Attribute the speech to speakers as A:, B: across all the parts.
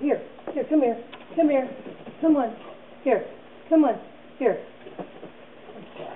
A: Here, come here. Come here. Come on. Here. Come on. Here. I'm sorry.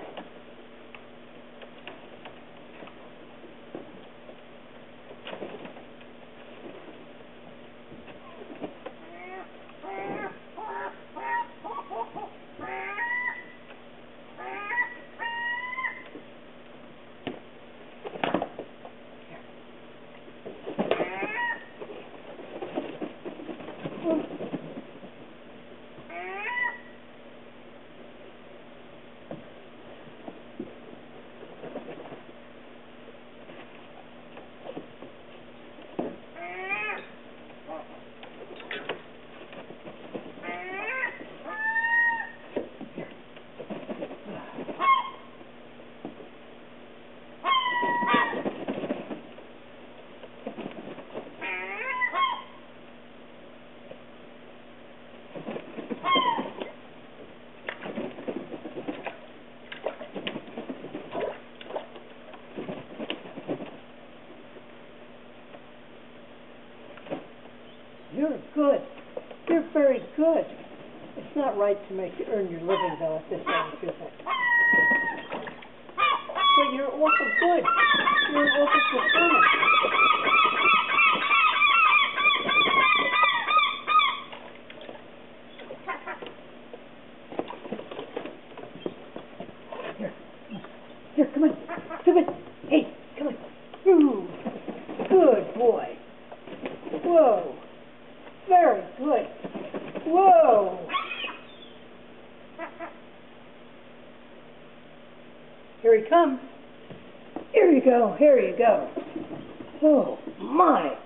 A: You're good. You're very good. It's not right to make you earn your living, though, at this age, is it? But you're awful good. You're an awful performer. Here, come on. Come on. Hey, come on. Ooh, good boy. Whoa. Very good. Whoa. Here he comes. Here you go. Here you go. Oh, my.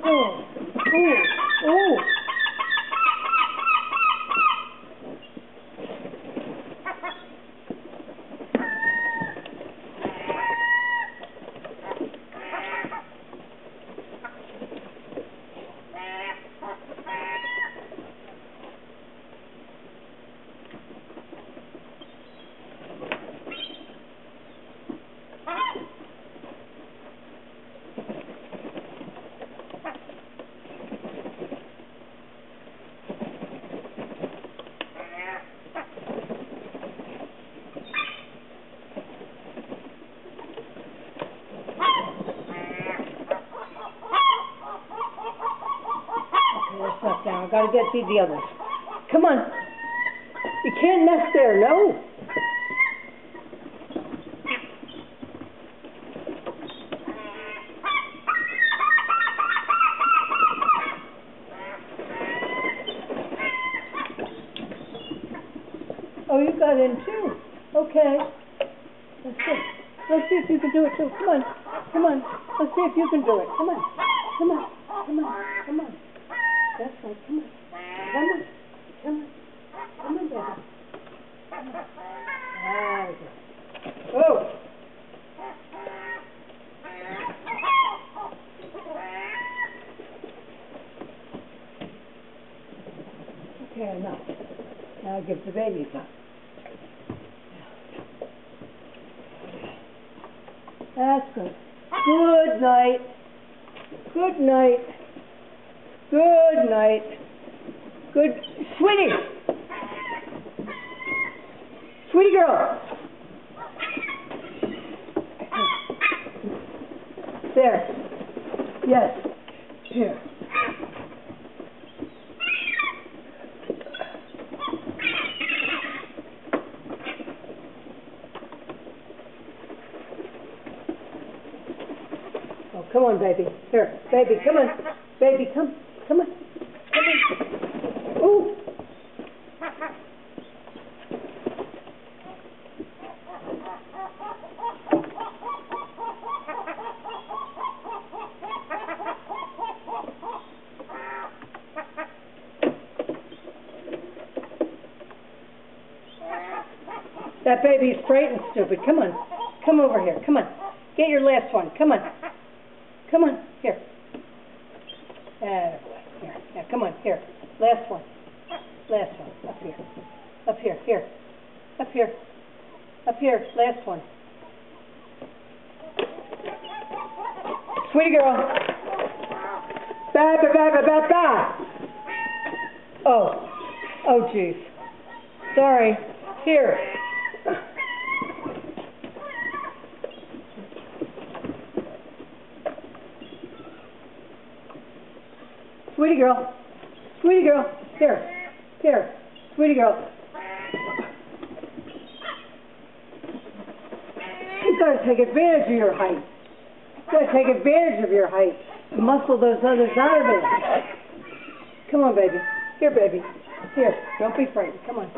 A: Oh, oh, oh. Stuff down. I've got to feed the others. Come on. You can't nest there, no. Oh, you got in too. Okay. Let's see. Let's see if you can do it too. Come on. Come on. Let's see if you can do it. Come on. Come on. Come on. Come on. That's right, come on. Come on. Come on. Come on, baby. Come on. There we go. Oh! Okay, enough. Now give the baby some. That's good. Good night. Good night. Good night. Good. Sweetie! Sweetie girl! There. Yes. Here. Oh, come on, baby. Here. Baby, come on. Baby, come. Come on. Come on. Ooh. That baby's straight and stupid. Come on. Come over here. Come on. Get your last one. Come on. Come on. Here. Here. Yeah, come on. Here. Last one. Last one. Up here. Up here. Here. Up here. Up here. Last one. Sweetie girl. Ba ba ba ba ba ba. Oh. Oh, jeez. Sorry. Here. Sweetie girl. Sweetie girl. Here. Here. Sweetie girl. You've got to take advantage of your height. You've got to take advantage of your height. Muscle those others out of there. Come on, baby. Here, baby. Here. Don't be frightened. Come on.